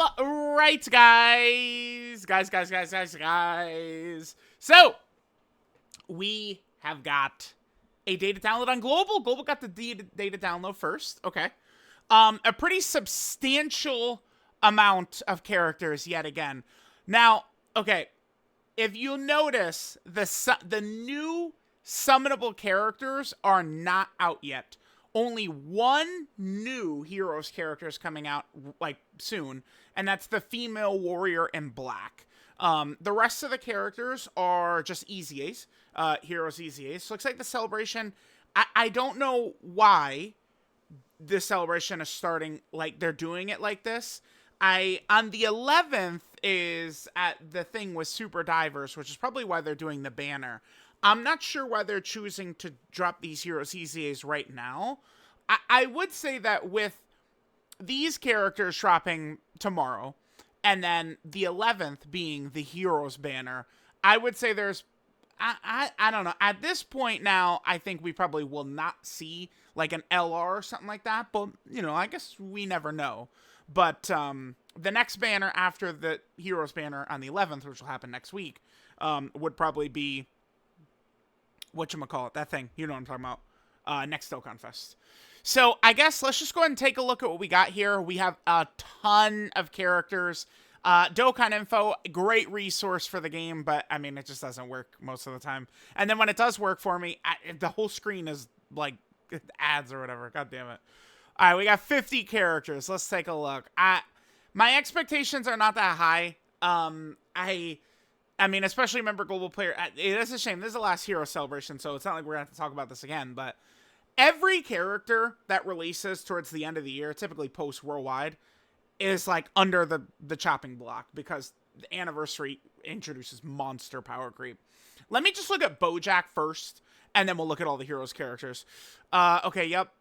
All right, guys. So, we have got a data download on Global. Global got the data download first. Okay. A pretty substantial amount of characters yet again. Now, okay, if you notice, the new summonable characters are not out yet. Only one new Heroes character is coming out, like, soon, and that's the female warrior in black. The rest of the characters are just EZAs, Heroes EZAs. So looks like the celebration, I don't know why this celebration is starting, like, they're doing it like this. On the 11th is at the thing with Super Divers, which is probably why they're doing the banner. I'm not sure why they're choosing to drop these Heroes EZAs right now. I would say that with these characters dropping tomorrow, and then the 11th being the Heroes banner, I would say there's, I don't know. At this point now, I think we probably will not see like an LR or something like that. But, you know, I guess we never know. But the next banner after the Heroes banner on the 11th, which will happen next week, would probably be, whatchamacallit, that thing. You know what I'm talking about. Next Dokkan Fest. So I guess let's just go ahead and take a look at what we got here. We have a ton of characters. Dokkan info, great resource for the game, but I mean, it just doesn't work most of the time. And then when it does work for me, the whole screen is like ads or whatever. God damn it. All right, we got 50 characters. Let's take a look. My expectations are not that high. I mean, especially remember global player. It is a shame. This is the last Hero celebration, so it's not like we're going to have to talk about this again. But every character that releases towards the end of the year, typically post worldwide, is like under the chopping block because the anniversary introduces monster power creep. Let me just look at Bojack first, and then we'll look at all the Heroes characters. Okay, yep.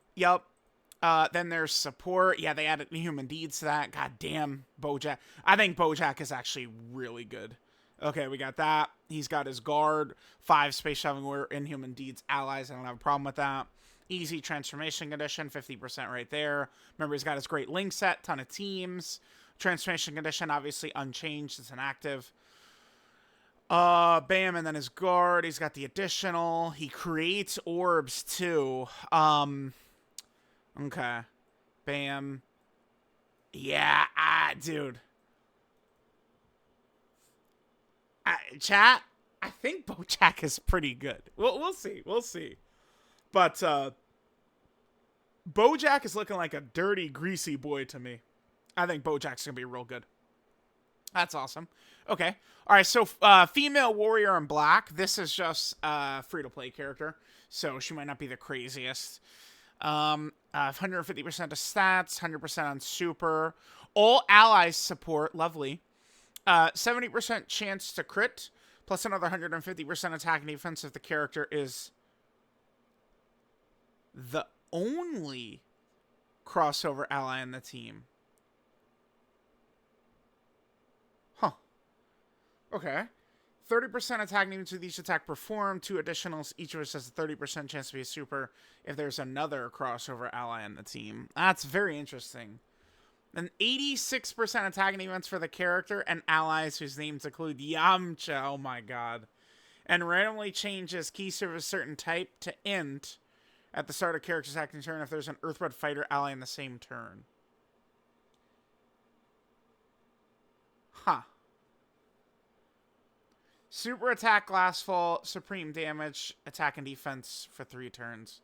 Then there's support. Yeah, they added Human Deeds to that. God damn, Bojack. I think Bojack is actually really good. Okay, we got that. He's got his guard, 5 space shoving warrior Inhuman Deeds allies. I don't have a problem with that. Easy transformation condition, 50% right there. Remember, he's got his great link set, ton of teams. Transformation condition, obviously unchanged. It's inactive. Bam, and then his guard. He's got the additional. He creates orbs, too. Okay. Bam. Yeah, dude. Chat, I think Bojack is pretty good. We'll see. But, Bojack is looking like a dirty, greasy boy to me. I think Bojack's gonna be real good. That's awesome. Okay. Alright, so, female warrior in black. This is just a free-to-play character, so she might not be the craziest. 150% of stats, 100% on super. All allies support, lovely. 70% chance to crit, plus another 150% attack and defense if the character is the only crossover ally in the team. Huh. Okay. 30% attack and defense with each attack performed. 2 additionals. Each of us has a 30% chance to be a super if there's another crossover ally in the team. That's very interesting. An 86% attack and defense for the character and allies whose names include Yamcha. Oh my god. And randomly changes key service certain type to int at the start of character's acting turn if there's an Earthblood fighter ally in the same turn. Huh. Super attack, glass fall, supreme damage, attack and defense for 3 turns.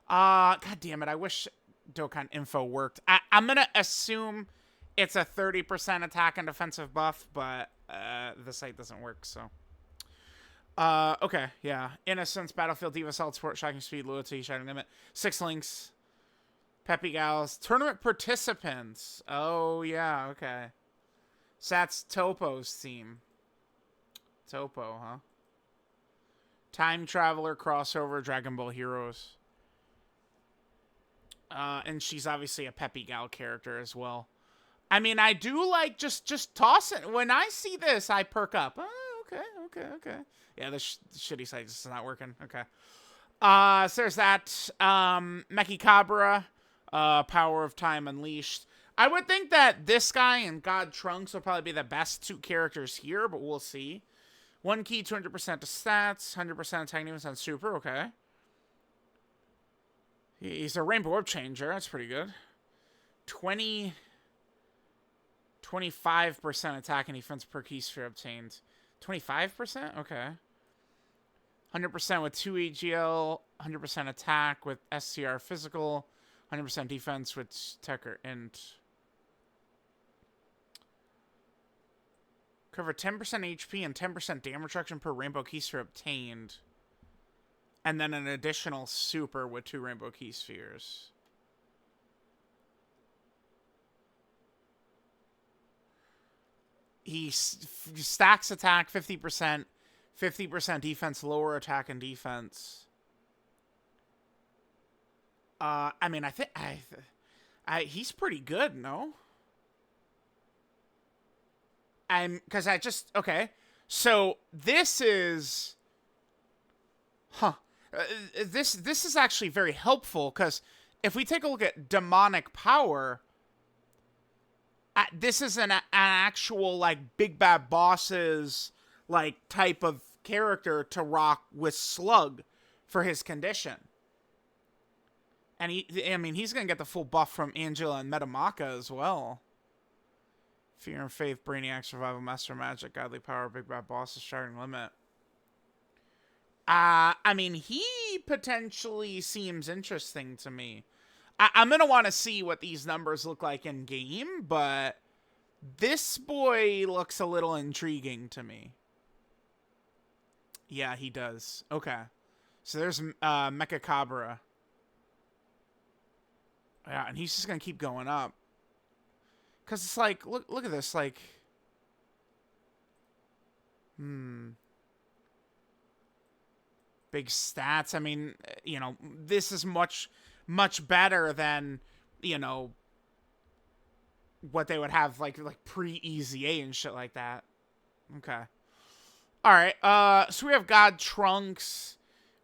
God damn it. I wish Dokkan info worked. I'm going to assume it's a 30% attack and defensive buff, but the site doesn't work, so. Okay, yeah. Innocence, Battlefield, Diva, Solid Support, Shocking Speed, Loyalty, Shining Limit. 6 links. Peppy Gals. Tournament participants. Oh, yeah, okay. So that's Topo's team. Topo, huh? Time Traveler, Crossover, Dragon Ball Heroes. And she's obviously a Peppy Gal character as well. I mean, I do like just toss it. When I see this, I perk up. Oh, okay. Yeah, this shitty site is not working. Okay. So there's that. Mechikabura, Power of Time Unleashed. I would think that this guy and God Trunks will probably be the best 2 characters here, but we'll see. 1 key, 200% to stats, 100% attack defense on super, okay. He's a Rainbow Orb Changer, that's pretty good. 25% attack and defense per key sphere obtained. 25%? Okay. 100% with 2 EGL, 100% attack with STR physical, 100% defense with Tecker and... Cover 10% HP and 10% damage reduction per rainbow key sphere obtained. And then an additional super with 2 rainbow key spheres. He stacks attack 50%, 50% defense, lower attack and defense. I mean, I think he's pretty good, no? Because okay. So this is, this is actually very helpful because if we take a look at demonic power, this is an actual like big bad bosses like type of character to rock with Slug for his condition. And he's gonna get the full buff from Angela and Metamaka as well. Fear and Faith, Brainiac, Survival, Master Magic, Godly Power, Big Bad Bosses, Starting Limit. I mean, he potentially seems interesting to me. I'm going to want to see what these numbers look like in game, but this boy looks a little intriguing to me. Yeah, he does. Okay. So there's Mechikabura. Yeah, and he's just going to keep going up. Because it's like, look at this, like... Big stats. I mean, you know, this is much better than, you know, what they would have, like pre-EZA and shit like that. Okay. Alright, so we have God Trunks.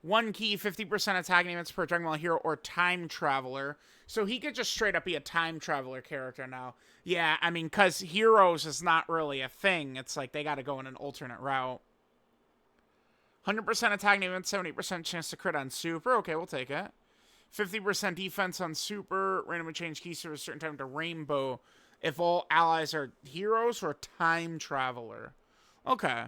1 key, 50% attack units per Dragon Ball hero or time traveler. So he could just straight up be a time traveler character now. Yeah, I mean, because heroes is not really a thing. It's like they got to go in an alternate route. 100% attack units, 70% chance to crit on super. Okay, we'll take it. 50% defense on super. Randomly change keys for a certain time to rainbow if all allies are heroes or time traveler. Okay.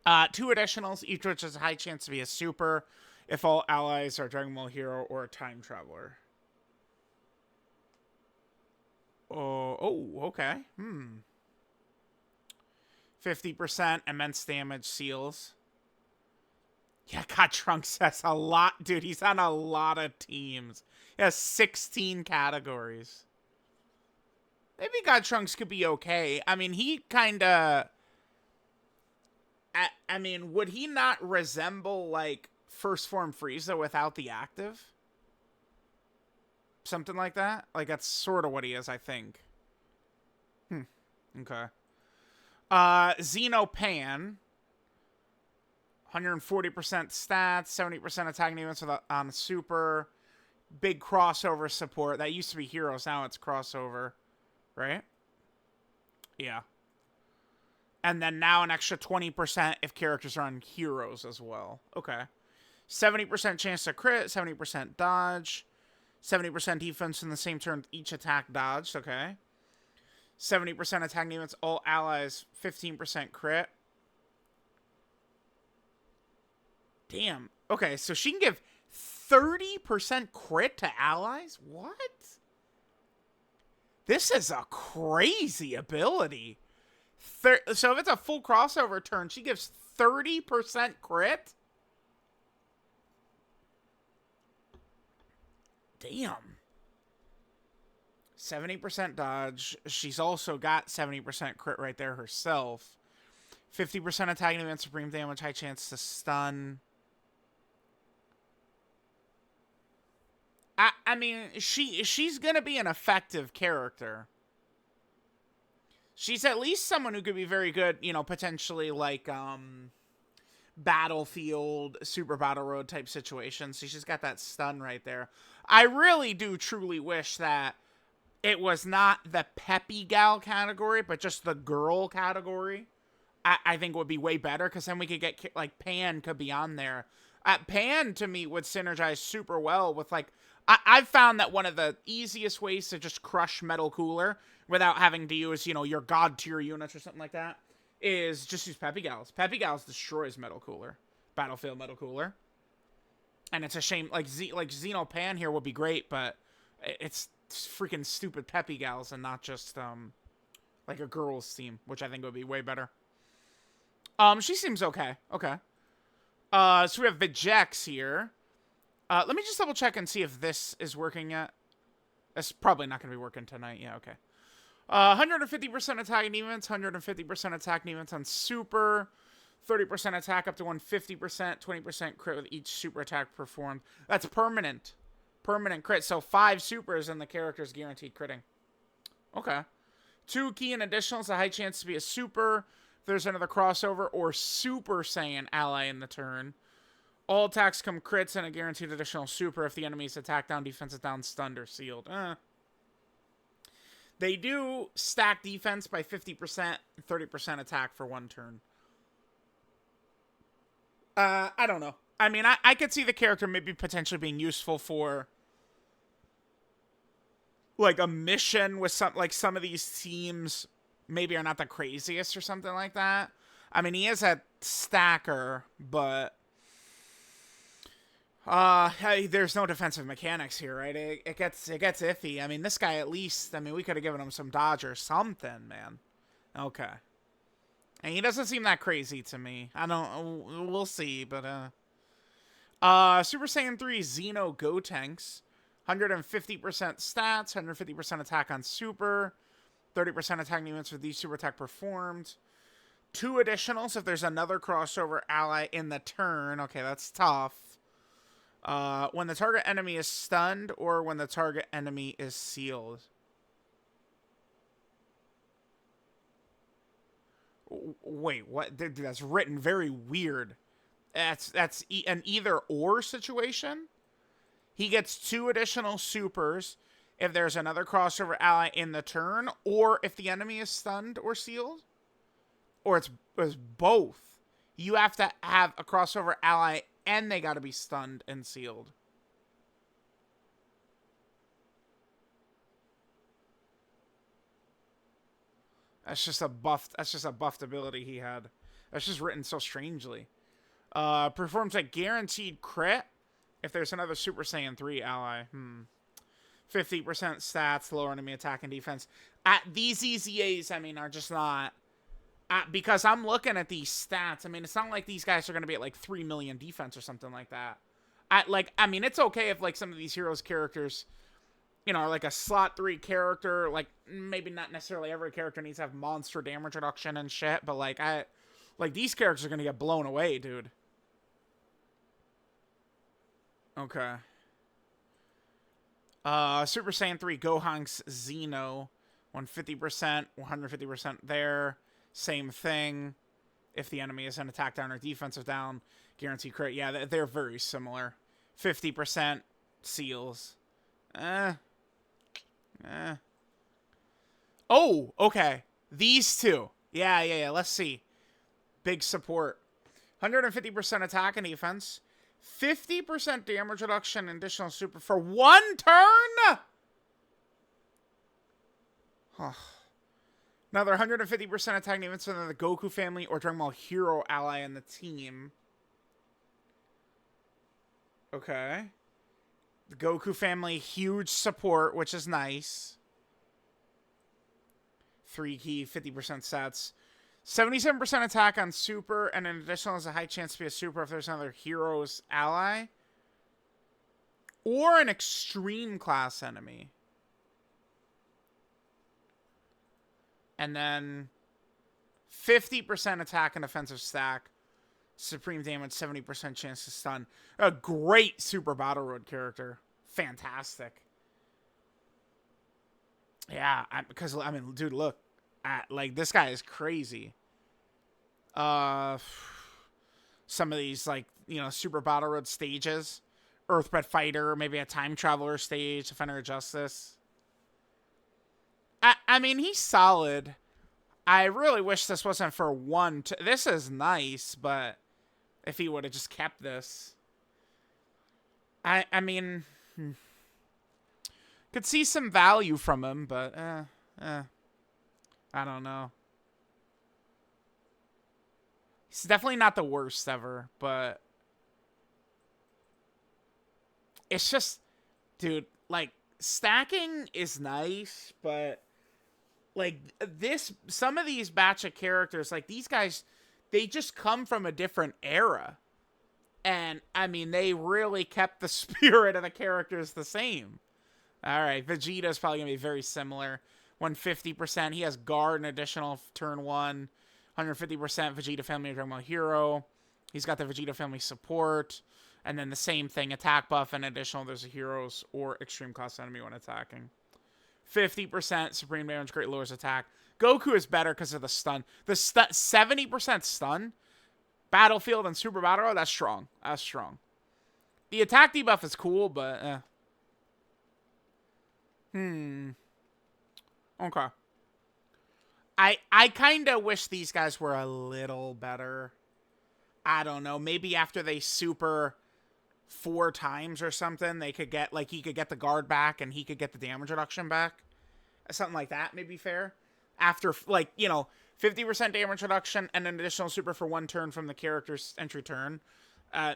2 additionals, each which has a high chance to be a super if all allies are Dragon Ball hero or a time traveler. Oh, okay. 50% immense damage seals. Yeah, God Trunks has a lot. Dude, he's on a lot of teams. He has 16 categories. Maybe God Trunks could be okay. I mean, he kind of... I mean, would he not resemble, like, First Form Frieza without the active? Something like that? Like, that's sort of what he is, I think. Okay. Xeno Pan. 140% stats, 70% attacking units on super. Big crossover support. That used to be heroes, now it's crossover. Right? Yeah. And then now an extra 20% if characters are on heroes as well. Okay. 70% chance to crit, 70% dodge, 70% defense in the same turn, each attack dodged. Okay. 70% attack units, all allies, 15% crit. Damn. Okay, so she can give 30% crit to allies? What? This is a crazy ability. So if it's a full crossover turn, she gives 30% crit? Damn. 70% dodge. She's also got 70% crit right there herself. 50% attacking event, supreme damage, high chance to stun. I mean, she's gonna be an effective character. She's at least someone who could be very good, you know, potentially like Battlefield, Super Battle Road type situations. So she's got that stun right there. I really do truly wish that it was not the peppy gal category, but just the girl category, I think would be way better, because then we could get, like, Pan could be on there. Pan, to me, would synergize super well with, like, I've found that one of the easiest ways to just crush Metal Cooler without having to use, you know, your god tier units or something like that is just use Peppy Gals. Peppy Gals destroys Metal Cooler. Battlefield Metal Cooler. And it's a shame, like, Xeno Pan here would be great, but it's freaking stupid Peppy Gals and not just, like a girls team, which I think would be way better. She seems okay. Okay. So we have Bojack here. Let me just double check and see if this is working yet. It's probably not going to be working tonight. Yeah, okay. 150% attack and defense, 150% attack and defense on super, 30% attack up to 150%, 20% crit with each super attack performed. That's permanent. Permanent crit. So 5 supers and the character's guaranteed critting. Okay. 2 key and additionals, a high chance to be a super. If there's another crossover or Super Saiyan ally in the turn. All attacks come crits and a guaranteed additional super if the enemy's attack down, defense is down, stunned, or sealed. They do stack defense by 50%, 30% attack for 1 turn. I don't know. I mean, I could see the character maybe potentially being useful for, like, a mission with some of these teams maybe are not the craziest or something like that. I mean, he is a stacker, but hey, there's no defensive mechanics here, right? It gets iffy. I mean, this guy at least, I mean, we could have given him some dodge or something, man. Okay. And he doesn't seem that crazy to me. I don't, we'll see, but, Super Saiyan 3 Xeno Gotenks. 150% stats, 150% attack on super, 30% attack units with each super attack performed. 2 additionals if there's another crossover ally in the turn. Okay, that's tough. When the target enemy is stunned or when the target enemy is sealed. Wait, what? Dude, that's written very weird. That's an either or situation. He gets 2 additional supers if there's another crossover ally in the turn, or if the enemy is stunned or sealed. Or it's both. You have to have a crossover ally and they got to be stunned and sealed. That's just a buffed ability he had. That's just written so strangely. Performs a guaranteed crit if there's another Super Saiyan 3 ally. 50% stats, lower enemy attack and defense. These EZAs, I mean, are just not... because I'm looking at these stats. I mean, it's not like these guys are going to be at, like, 3 million defense or something like that. I mean, it's okay if, like, some of these heroes characters, you know, are, like, a slot 3 character. Like, maybe not necessarily every character needs to have monster damage reduction and shit. But, like, these characters are going to get blown away, dude. Okay. Super Saiyan 3 Gohanks Xeno. 150%, 150% there. Same thing. If the enemy is an attack down or defensive down, guaranteed crit. Yeah, they're very similar. 50% seals. Oh, okay. These two. Yeah. Let's see. Big support. 150% attack and defense. 50% damage reduction and additional super for 1 turn? Another 150% attack and defense for the Goku family or Dragon Ball Hero ally in the team. Okay. The Goku family, huge support, which is nice. 3 key, 50% stats. 77% attack on super, and an additional has a high chance to be a super if there's another Heroes ally. Or an extreme class enemy. And then 50% attack and offensive stack. Supreme damage, 70% chance to stun. A great Super Battle Road character. Fantastic. Yeah, because, I mean, dude, look. Like, this guy is crazy. Some of these, like, you know, Super Battle Road stages. Earthbred Fighter, maybe a Time Traveler stage, Defender of Justice. I mean, he's solid. I really wish this wasn't for one. This is nice, but if he would have just kept this, I mean, could see some value from him, but I don't know. He's definitely not the worst ever, but it's just, dude, like, stacking is nice, but like some of these batch of characters, like these guys, they just come from a different era. And, I mean, they really kept the spirit of the characters the same. All right, Vegeta's probably going to be very similar. 150%. He has guard and additional turn 1. 150% Vegeta family Dragon Ball Hero. He's got the Vegeta family support. And then the same thing, attack buff and additional. There's a heroes or extreme cost enemy when attacking. 50% supreme damage, great lowers attack. Goku is better because of the stun. The 70% stun. Battlefield and Super Battle Royale, that's strong. That's strong. The attack debuff is cool, but Okay. I kind of wish these guys were a little better. I don't know. Maybe after they super 4 times or something, they could get, like, he could get the guard back and he could get the damage reduction back. Something like that may be fair. After, like, you know, 50% damage reduction and an additional super for 1 turn from the character's entry turn.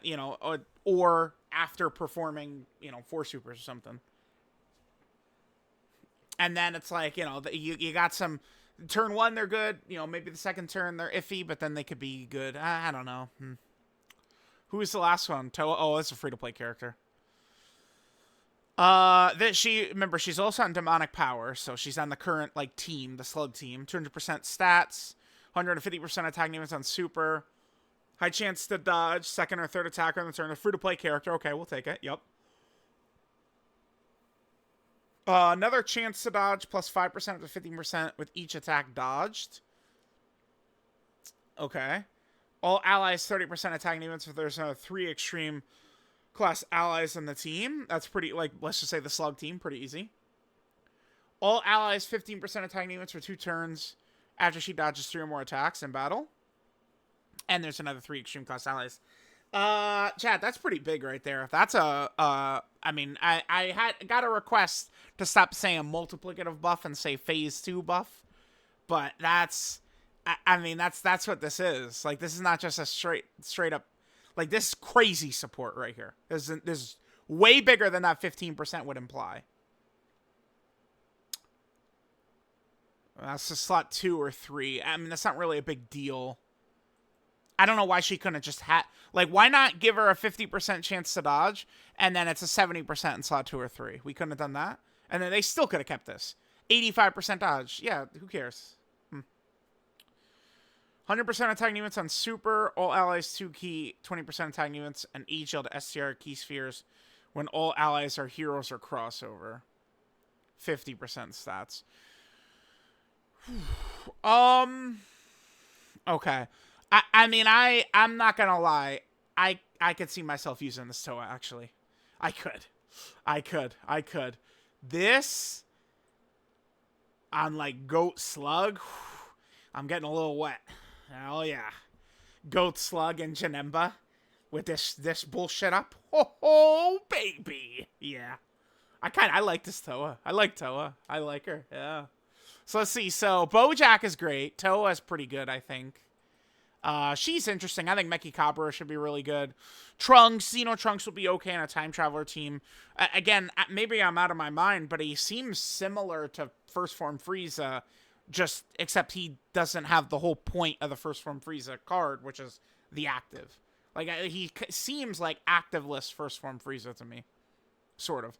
You know, or after performing, you know, 4 supers or something. And then it's like, you know, you got some... Turn 1, they're good. You know, maybe the second turn, they're iffy, but then they could be good. I don't know. Who is the last one? Towa? Oh, it's a free-to-play character. Remember, she's also on Demonic Power, so she's on the current, like, team, the Slug team. 200% stats, 150% attack units on Super, high chance to dodge, second or third attacker on the turn. A free-to-play character. Okay, we'll take it. Yep. Another chance to dodge, plus 5% up to 15% with each attack dodged. Okay. All allies, 30% attack units if there's 3 extreme class allies in the team. That's pretty, like, let's just say the Slug team, pretty easy. All allies, 15% attack units for 2 turns after she dodges 3 or more attacks in battle. And there's another 3 extreme class allies. Chat, that's pretty big right there. That's I mean, I got a request to stop saying multiplicative buff and say phase 2 buff. But that's, I mean, that's what this is. Like, this is not just a straight up, like, this is crazy support right here. This is way bigger than that 15% would imply. That's a slot 2 or 3. I mean, that's not really a big deal. I don't know why she couldn't have just like, why not give her a 50% chance to dodge, and then it's a 70% in slot 2 or 3? We couldn't have done that. And then they still could have kept this. 85% dodge. Yeah, who cares? 100% attack units on Super, all allies 2 key, 20% attack units, and each yield STR key spheres when all allies are heroes or crossover. 50% stats. Okay. I mean, I'm not gonna lie. I could see myself using this Towa, actually. I could. This, on, like, Goat Slug, I'm getting a little wet. Oh, yeah. Goat Slug and Janemba with this bullshit up. Oh, baby. Yeah. I like this Towa. I like Towa. I like her. Yeah. So let's see. So Bojack is great. Towa is pretty good, I think. She's interesting. I think Mechikabura should be really good. Trunks, Xeno Trunks will be okay on a time traveler team. Again, maybe I'm out of my mind, but he seems similar to First Form Frieza, just except he doesn't have the whole point of the First Form Frieza card, which is the active. Like, he seems like activeless First Form Frieza to me. Sort of.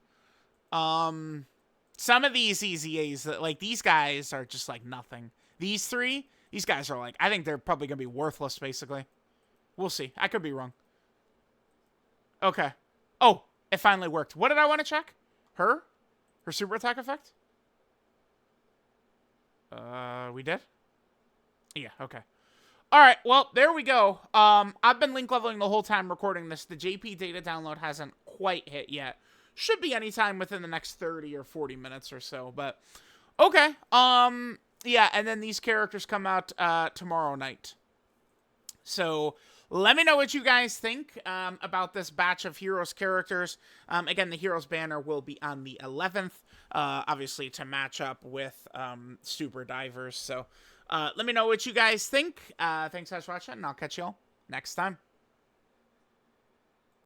Some of these EZAs, like, these guys are just, like, nothing. These 3... These guys are like, I think they're probably going to be worthless, basically. We'll see. I could be wrong. Okay. Oh, it finally worked. What did I want to check? Her? Her super attack effect? We did? Yeah, okay. Alright, well, there we go. I've been link leveling the whole time recording this. The JP data download hasn't quite hit yet. Should be anytime within the next 30 or 40 minutes or so, but... Okay. Yeah, and then these characters come out tomorrow night. So let me know what you guys think about this batch of Heroes characters. Again, the Heroes banner will be on the 11th, obviously to match up with Super Divers. So let me know what you guys think. Thanks guys for watching, and I'll catch you all next time.